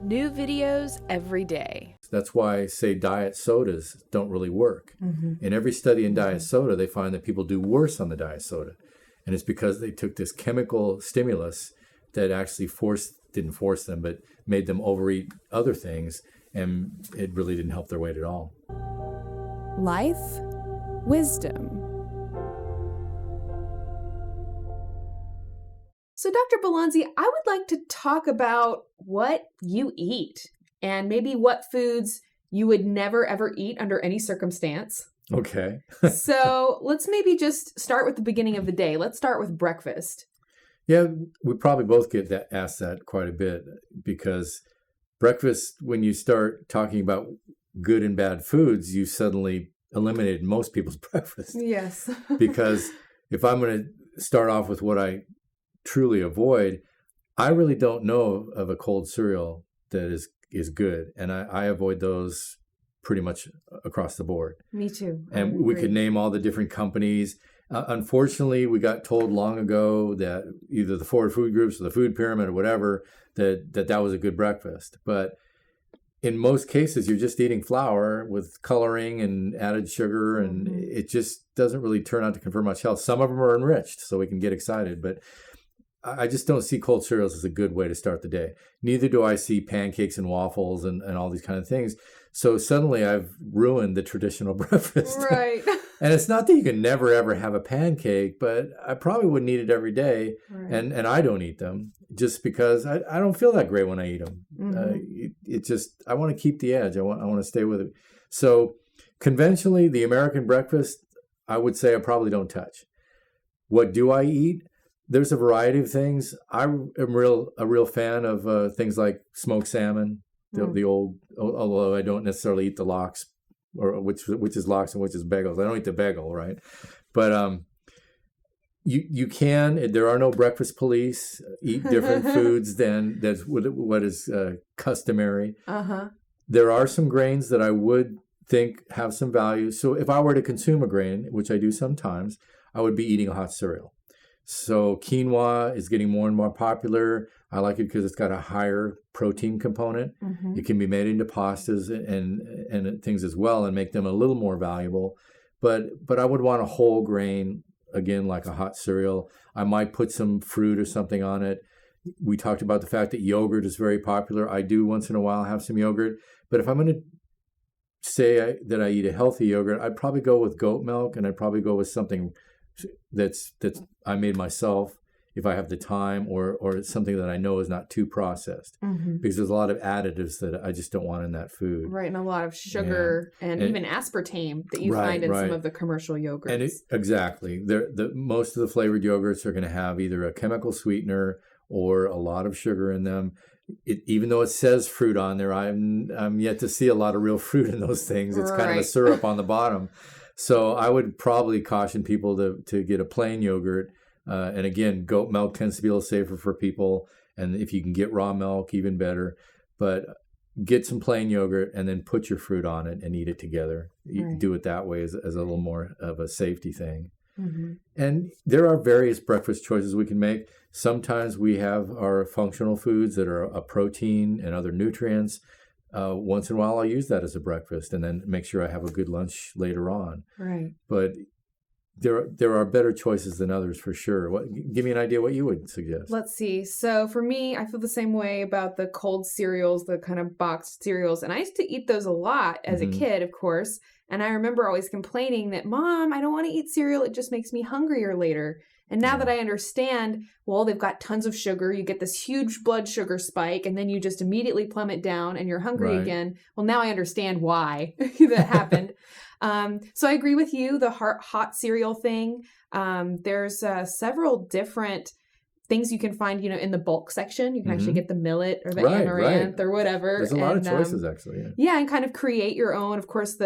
New videos every day. That's why, say, diet sodas don't really work. In every study in diet soda, they find that people do worse on the diet soda. And it's because they took this chemical stimulus that actually didn't force them, but made them overeat other things. And it really didn't help their weight at all. Life, wisdom. So, Dr. Balanzi, I would like to talk about what you eat and maybe what foods you would never ever eat under any circumstance. Okay. So let's maybe just start with the beginning of the day. Let's start with breakfast. Yeah, we probably both get asked that quite a bit because breakfast, when you start talking about good and bad foods, you suddenly eliminated most people's breakfast. Yes. Because if I'm going to start off with what I truly avoid, I really don't know of a cold cereal that is good. And I avoid those pretty much across the board. Me too. And we could name all the different companies. Unfortunately, we got told long ago that either the Forward Food Groups or the Food Pyramid or whatever, that was a good breakfast. But in most cases, you're just eating flour with coloring and added sugar, and it just doesn't really turn out to confer much health. Some of them are enriched, so we can get excited. But I just don't see cold cereals as a good way to start the day. Neither do I see pancakes and waffles and all these kind of things. So suddenly I've ruined the traditional breakfast. Right. And it's not that you can never, ever have a pancake, but I probably wouldn't eat it every day. Right. And I don't eat them just because I don't feel that great when I eat them. It just, I want to keep the edge. I want to stay with it. So conventionally, the American breakfast, I would say I probably don't touch. What do I eat? There's a variety of things. I am a real fan of things like smoked salmon, the old, although I don't necessarily eat the lox, or which is lox and which is bagels. I don't eat the bagel, right? But you can. There are no breakfast police. Eat different foods than that's what is customary. There are some grains that I would think have some value. So if I were to consume a grain, which I do sometimes, I would be eating a hot cereal. So quinoa is getting more and more popular. I like it because it's got a higher protein component. It can be made into pastas and things as well and make them a little more valuable. But I would want a whole grain, again, like a hot cereal. I might put some fruit or something on it. We talked about the fact that yogurt is very popular. I do once in a while have some yogurt. But if I'm going to say that I eat a healthy yogurt, I'd probably go with goat milk, and I'd probably go with something that's I made myself if I have the time, or something that I know is not too processed, because there's a lot of additives that I just don't want in that food. Right, and a lot of sugar and even aspartame that you find in some of the commercial yogurts. And exactly, most of the flavored yogurts are going to have either a chemical sweetener or a lot of sugar in them. Even though it says fruit on there, I'm yet to see a lot of real fruit in those things. It's kind of a syrup on the bottom. So I would probably caution people to get a plain yogurt. And again, goat milk tends to be a little safer for people. And if you can get raw milk, even better. But get some plain yogurt and then put your fruit on it and eat it together. You do it that way as a little more of a safety thing. And there are various breakfast choices we can make. Sometimes we have our functional foods that are a protein and other nutrients. Once in a while, I'll use that as a breakfast and then make sure I have a good lunch later on. Right. But there are better choices than others for sure. Give me an idea what you would suggest. Let's see. So for me, I feel the same way about the cold cereals, the kind of boxed cereals. And I used to eat those a lot as a kid, of course. And I remember always complaining that, Mom, I don't want to eat cereal. It just makes me hungrier later. And now that I understand, well, they've got tons of sugar. You get this huge blood sugar spike, and then you just immediately plummet down and you're hungry again. Well, now I understand why that happened. So I agree with you, the hot cereal thing. There's several different things you can find, in the bulk section. You can actually get the millet or the amaranth or whatever. There's a lot of choices, actually. Yeah, and kind of create your own. Of course,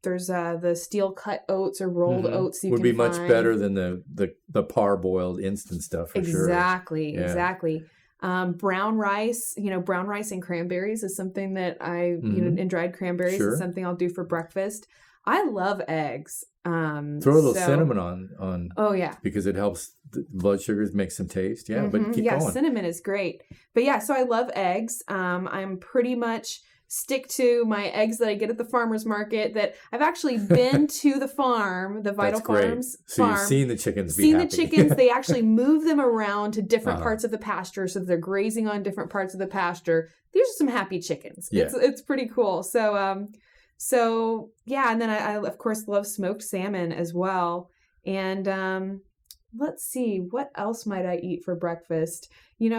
there's the steel cut oats or rolled oats would be much better than the parboiled instant stuff for sure. Exactly. Brown rice, brown rice and cranberries is something that and dried cranberries is something I'll do for breakfast. I love eggs. Throw a little cinnamon on. Oh yeah, because it helps the blood sugars, make some taste. Yeah, but keep going. Cinnamon is great. But yeah, so I love eggs. I'm pretty much stick to my eggs that I get at the farmer's market. That I've actually been to the farm, the Vital Farms so farm. You've seen the chickens. The chickens. They actually move them around to different parts of the pasture, so they're grazing on different parts of the pasture. These are some happy chickens. Yeah. It's pretty cool. So yeah, and then I of course love smoked salmon as well. And let's see, what else might I eat for breakfast?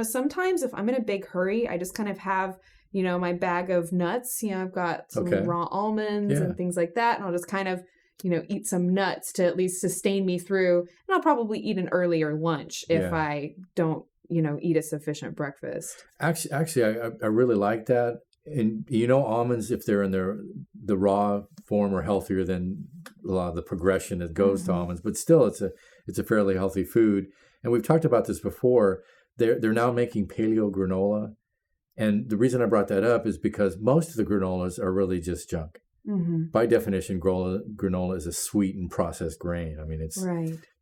Sometimes if I'm in a big hurry, I just kind of have, my bag of nuts. I've got some raw almonds and things like that. And I'll just kind of, eat some nuts to at least sustain me through. And I'll probably eat an earlier lunch if I don't, eat a sufficient breakfast. Actually, I really like that. And almonds, if they're in the raw form, are healthier than a lot of the progression that goes to almonds. But still, it's a fairly healthy food. And we've talked about this before. They're now making paleo granola, and the reason I brought that up is because most of the granolas are really just junk. Mm-hmm. By definition, granola is a sweetened processed grain. I mean, it's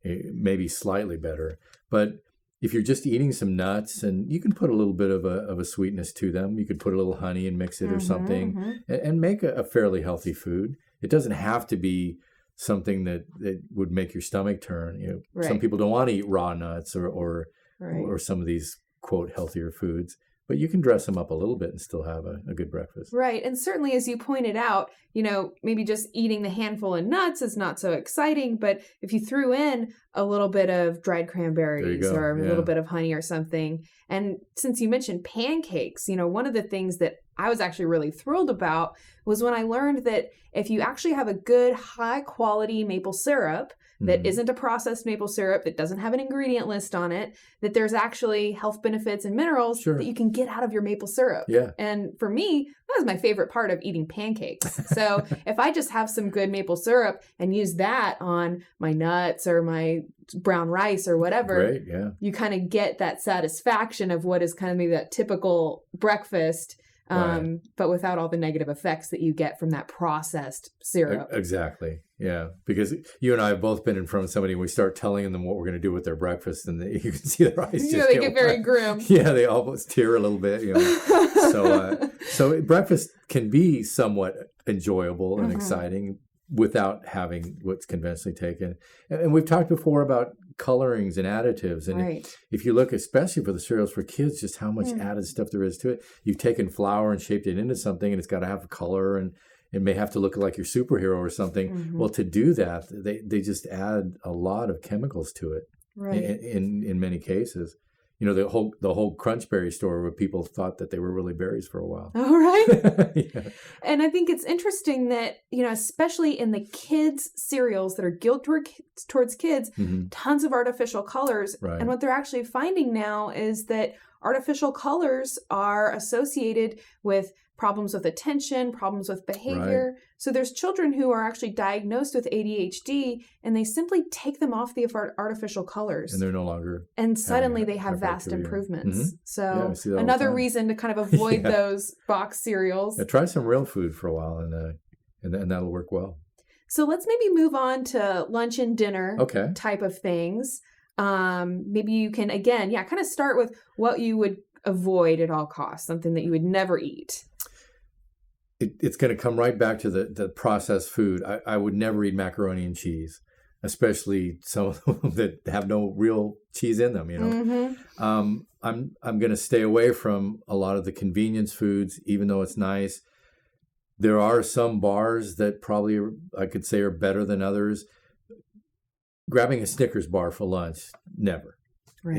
maybe slightly better, but if you're just eating some nuts, and you can put a little bit of a sweetness to them, you could put a little honey and mix it or something, and make a fairly healthy food. It doesn't have to be something that would make your stomach turn. Some people don't want to eat raw nuts or some of these quote healthier foods. But you can dress them up a little bit and still have a good breakfast. Right. And certainly, as you pointed out, maybe just eating the handful of nuts is not so exciting. But if you threw in a little bit of dried cranberries or a little bit of honey or something. And since you mentioned pancakes, one of the things that I was actually really thrilled about was when I learned that if you actually have a good high quality maple syrup, that isn't a processed maple syrup, that doesn't have an ingredient list on it, that there's actually health benefits and minerals that you can get out of your maple syrup. Yeah. And for me, that was my favorite part of eating pancakes. So if I just have some good maple syrup and use that on my nuts or my brown rice or whatever, you kind of get that satisfaction of what is kind of maybe that typical breakfast, but without all the negative effects that you get from that processed syrup. Exactly. Yeah. Because you and I have both been in front of somebody and we start telling them what we're going to do with their breakfast, and you can see their eyes just they get very grim. Yeah. They almost tear a little bit. So breakfast can be somewhat enjoyable and exciting without having what's conventionally taken. And we've talked before about colorings and additives. And if you look, especially for the cereals for kids, just how much added stuff there is to it. You've taken flour and shaped it into something, and it's got to have a color, and it may have to look like your superhero or something. Well, to do that, they just add a lot of chemicals to it in many cases. The whole Crunch Berry store, where people thought that they were really berries for a while. Oh, right. And I think it's interesting that, especially in the kids' cereals that are geared towards kids, tons of artificial colors. Right. And what they're actually finding now is that artificial colors are associated with problems with attention, problems with behavior. Right. So there's children who are actually diagnosed with ADHD, and they simply take them off the artificial colors. And they're no longer. And suddenly they have vast improvements. So another reason to kind of avoid those box cereals. Yeah, try some real food for a while, and that'll work well. So let's maybe move on to lunch and dinner type of things. Maybe you can, again, kind of start with what you would avoid at all costs, something that you would never eat. It's going to come right back to the processed food. I would never eat macaroni and cheese, especially some of them that have no real cheese in them. I'm going to stay away from a lot of the convenience foods, even though it's nice. There are some bars that probably I could say are better than others. Grabbing a Snickers bar for lunch, never. Right.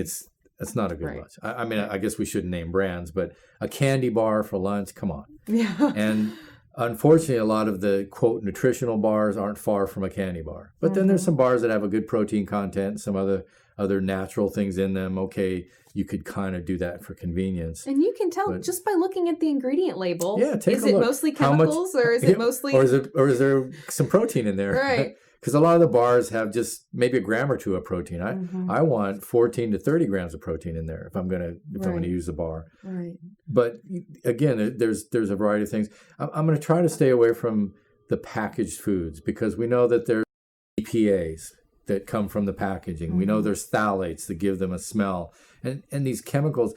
It's not a good lunch. I mean, I guess we shouldn't name brands, but a candy bar for lunch, come on. Yeah. And unfortunately, a lot of the, quote, nutritional bars aren't far from a candy bar. But then there's some bars that have a good protein content, some other natural things in them. Okay, you could kind of do that for convenience. And you can tell just by looking at the ingredient label. Yeah, take a look. Is it mostly chemicals or is it mostly... Or is there some protein in there? Right. Because a lot of the bars have just maybe a gram or two of protein. I want 14 to 30 grams of protein in there if I'm going to use the bar. Right. But again, there's a variety of things. I'm going to try to stay away from the packaged foods, because we know that there's EPAs that come from the packaging. We know there's phthalates that give them a smell. And these chemicals,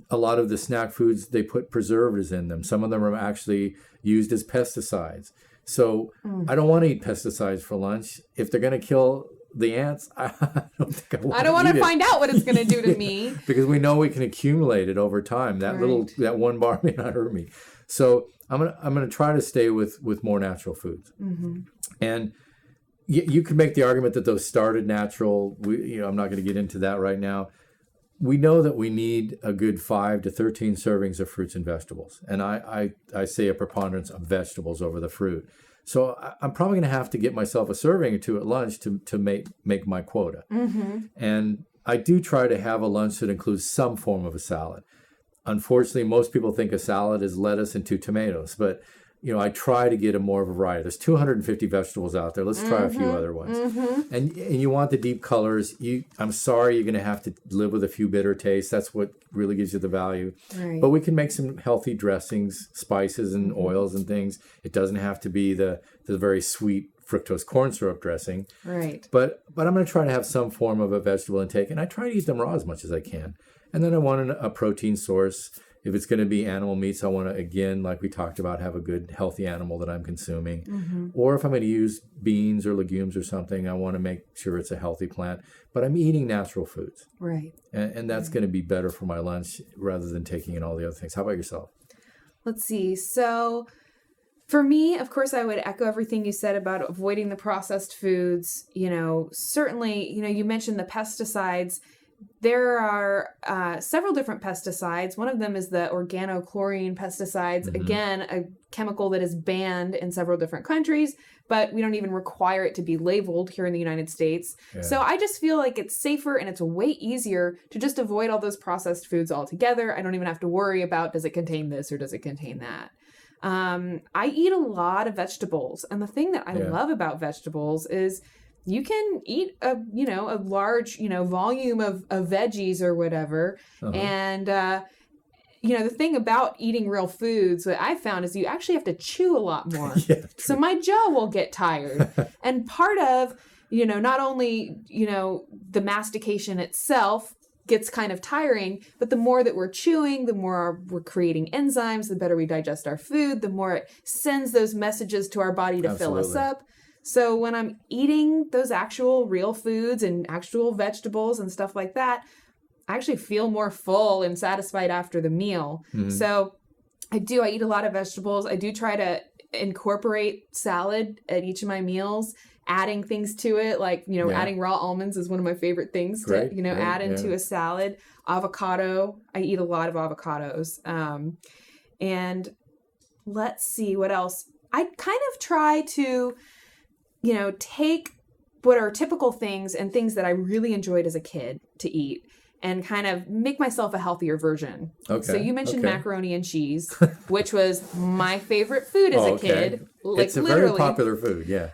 a lot of the snack foods, they put preservatives in them. Some of them are actually used as pesticides. So I don't want to eat pesticides for lunch. If they're going to kill the ants, I don't think I want to I don't want to eat it. find out what it's going to do to me. Because we know we can accumulate it over time. That that one bar may not hurt me. So I'm gonna try to stay with more natural foods. And you could make the argument that those started natural. I'm not going to get into that right now. We know that we need a good 5 to 13 servings of fruits and vegetables. And I say a preponderance of vegetables over the fruit. So I'm probably going to have to get myself a serving or two at lunch to make my quota. And I do try to have a lunch that includes some form of a salad. Unfortunately, most people think a salad is lettuce and 2 tomatoes, but I try to get a more of a variety. There's 250 vegetables out there. Let's try a few other ones. And you want the deep colors. I'm sorry, you're going to have to live with a few bitter tastes. That's what really gives you the value. Right. But we can make some healthy dressings, spices, and oils and things. It doesn't have to be the very sweet fructose corn syrup dressing. Right. But I'm going to try to have some form of a vegetable intake, and I try to eat them raw as much as I can. And then I want a protein source. If it's going to be animal meats, I want to, again, like we talked about, have a good, healthy animal that I'm consuming. Or if I'm going to use beans or legumes or something, I want to make sure it's a healthy plant. But I'm eating natural foods. Right. And that's going to be better for my lunch rather than taking in all the other things. How about yourself? Let's see. So for me, of course, I would echo everything you said about avoiding the processed foods. Certainly, you mentioned the pesticides. There are several different pesticides. One of them is the organochlorine pesticides. Again, a chemical that is banned in several different countries, but we don't even require it to be labeled here in the United States. Yeah. So I just feel like it's safer and it's way easier to just avoid all those processed foods altogether. I don't even have to worry about, does it contain this or does it contain that? I eat a lot of vegetables. And the thing that I love about vegetables is you can eat a large, volume of veggies or whatever. And, the thing about eating real foods, what I found is you actually have to chew a lot more. So my jaw will get tired. And part of, not only, the mastication itself gets kind of tiring, but the more that we're chewing, the more we're creating enzymes, the better we digest our food, the more it sends those messages to our body to fill us up. So when I'm eating those actual real foods and actual vegetables and stuff like that, I actually feel more full and satisfied after the meal. So I eat a lot of vegetables. I do try to incorporate salad at each of my meals, adding things to it. Like, adding raw almonds is one of my favorite things to, add into a salad. Avocado. I eat a lot of avocados. And let's see what else. I kind of try to take what are typical things and things that I really enjoyed as a kid to eat and kind of make myself a healthier version. Okay. So you mentioned macaroni and cheese, which was my favorite food as a kid. Like, it's a very popular food, yeah.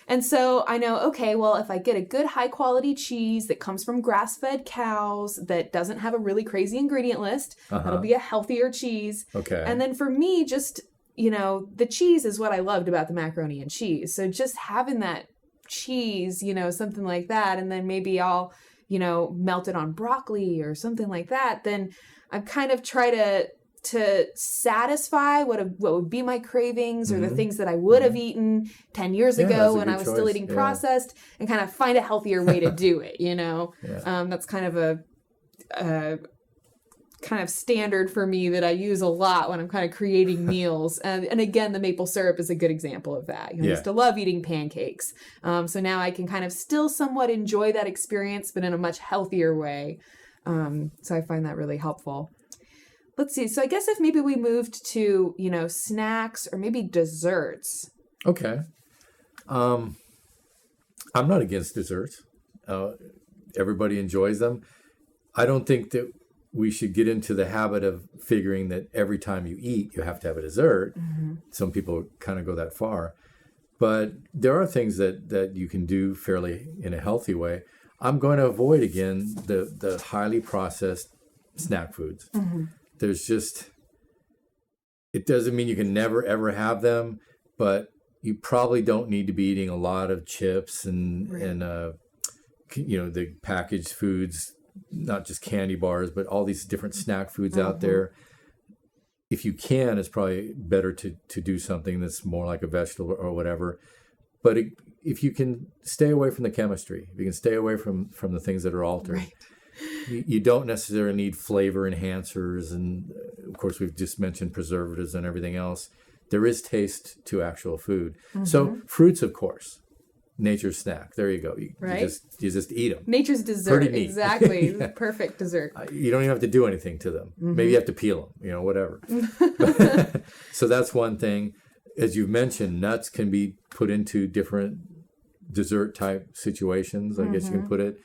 And so I know, okay, well, if I get a good high quality cheese that comes from grass-fed cows that doesn't have a really crazy ingredient list, that'll be a healthier cheese. Okay. And then for me, just the cheese is what I loved about the macaroni and cheese. So just having that cheese, something like that, and then maybe I'll, melt it on broccoli or something like that, then I kind of try to satisfy what would be my cravings or the things that I would have eten 10 years ago when I was still eating processed, and kind of find a healthier way to do it, That's kind of a kind of standard for me that I use a lot when I'm kind of creating meals. And again, the maple syrup is a good example of that. I used to love eating pancakes. So now I can kind of still somewhat enjoy that experience, but in a much healthier way. So I find that really helpful. Let's see. So I guess if maybe we moved to, snacks or maybe desserts. Okay. I'm not against desserts. Everybody enjoys them. I don't think that we should get into the habit of figuring that every time you eat, you have to have a dessert. Some people kind of go that far. But there are things that you can do fairly in a healthy way. I'm going to avoid, again, the highly processed snack foods. There's just, it doesn't mean you can never, ever have them, but you probably don't need to be eating a lot of chips and the packaged foods, not just candy bars, but all these different snack foods out there. If you can, it's probably better to do something that's more like a vegetable or whatever. But if you can stay away from the chemistry, if you can stay away from the things that are altered, Right. you don't necessarily need flavor enhancers. And of course, we've just mentioned preservatives and everything else. There is taste to actual food. So fruits, of course, nature's snack. There you go. You just eat them. Nature's dessert. Pretty neat. Exactly. Yeah. Perfect dessert. You don't even have to do anything to them. Maybe you have to peel them, whatever. So that's one thing. As you've mentioned, nuts can be put into different dessert type situations, I guess you can put it.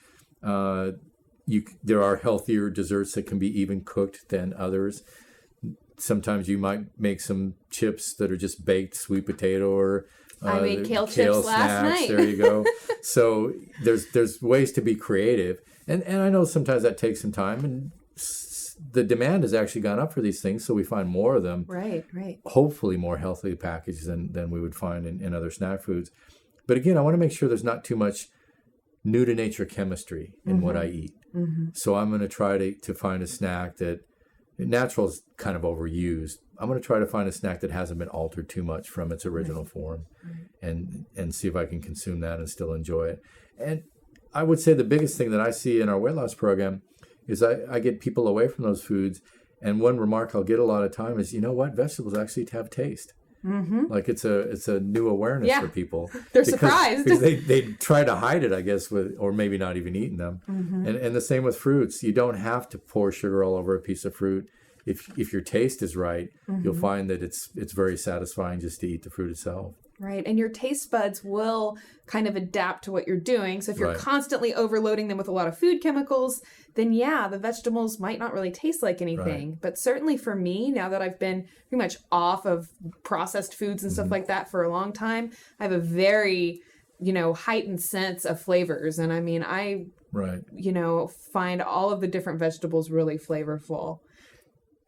There are healthier desserts that can be even cooked than others. Sometimes you might make some chips that are just baked sweet potato or I made kale chips last night. There you go. So there's ways to be creative, and I know sometimes that takes some time, and the demand has actually gone up for these things, so we find more of them. Right. Hopefully more healthily packaged than we would find in other snack foods. But again, I want to make sure there's not too much new to nature chemistry in what I eat. So I'm going to try to find a snack that natural is kind of overused. I'm going to try to find a snack that hasn't been altered too much from its original form, and see if I can consume that and still enjoy it. And I would say the biggest thing that I see in our weight loss program is I get people away from those foods. And one remark I'll get a lot of time is, vegetables actually have taste. Like it's a new awareness for people. They're surprised. Because they try to hide it, I guess, or maybe not even eating them. And the same with fruits. You don't have to pour sugar all over a piece of fruit. If your taste is right, you'll find that it's very satisfying just to eat the fruit itself. Right. And your taste buds will kind of adapt to what you're doing. So if you're constantly overloading them with a lot of food chemicals, then the vegetables might not really taste like anything. Right. But certainly for me, now that I've been pretty much off of processed foods and stuff like that for a long time, I have a very, heightened sense of flavors. And I mean, I find all of the different vegetables really flavorful.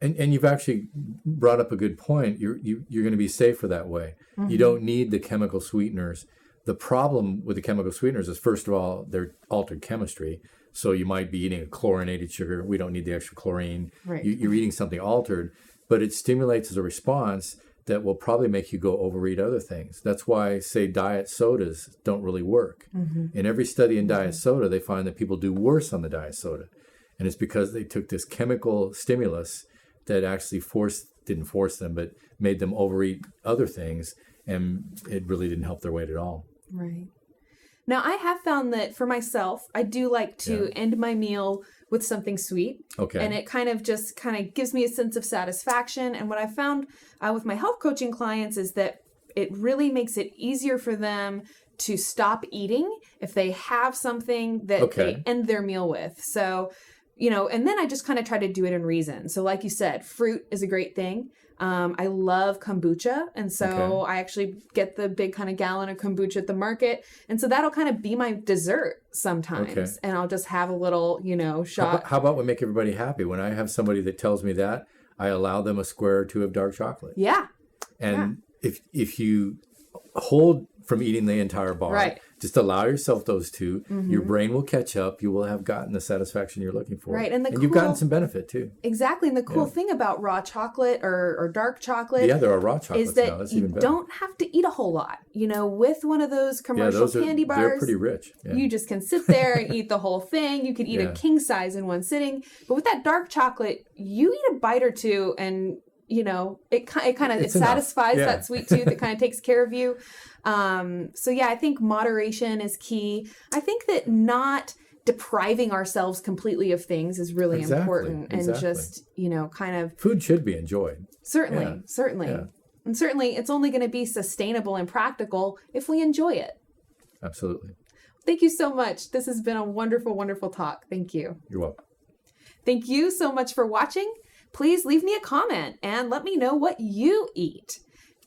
And you've actually brought up a good point. You're going to be safer that way. You don't need the chemical sweeteners. The problem with the chemical sweeteners is, first of all, they're altered chemistry. So you might be eating a chlorinated sugar. We don't need the extra chlorine. Right. You're eating something altered, but it stimulates a response that will probably make you go overeat other things. That's why, say, diet sodas don't really work. In every study in diet soda, they find that people do worse on the diet soda. And it's because they took this chemical stimulus that actually didn't force them, but made them overeat other things, and it really didn't help their weight at all. Right. Now, I have found that for myself, I do like to end my meal with something sweet. Okay. And it kind of gives me a sense of satisfaction. And what I found with my health coaching clients is that it really makes it easier for them to stop eating if they have something that they end their meal with. So, and then I just kind of try to do it in reason. So like you said, fruit is a great thing. I love kombucha. And so I actually get the big kind of gallon of kombucha at the market. And so that'll kind of be my dessert sometimes. Okay. And I'll just have a little, shot. How about we make everybody happy? When I have somebody that tells me that, I allow them a square or two of dark chocolate. Yeah. And if you hold from eating the entire bar, just allow yourself those two. Your brain will catch up. You will have gotten the satisfaction you're looking for. Right. And you've gotten some benefit too. Exactly. And the cool thing about raw chocolate or dark chocolate. Yeah, there are raw chocolates is that now. That's you even better. don't have to eat a whole lot. With one of those commercial candy bars. They're pretty rich. Yeah. You just can sit there and eat the whole thing. You could eat a king size in one sitting. But with that dark chocolate, you eat a bite or two and it kind of satisfies that sweet tooth. It kind of takes care of you. So I think moderation is key. I think that not depriving ourselves completely of things is really important. And just, kind of. Food should be enjoyed. Certainly. Yeah. And certainly it's only going to be sustainable and practical if we enjoy it. Absolutely. Thank you so much. This has been a wonderful, wonderful talk. Thank you. You're welcome. Thank you so much for watching. Please leave me a comment and let me know what you eat.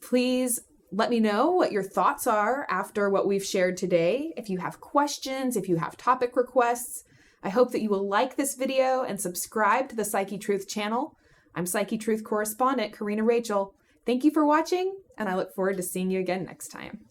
Please let me know what your thoughts are after what we've shared today. If you have questions, if you have topic requests, I hope that you will like this video and subscribe to the Psyche Truth channel. I'm Psyche Truth correspondent Karina Rachel. Thank you for watching, and I look forward to seeing you again next time.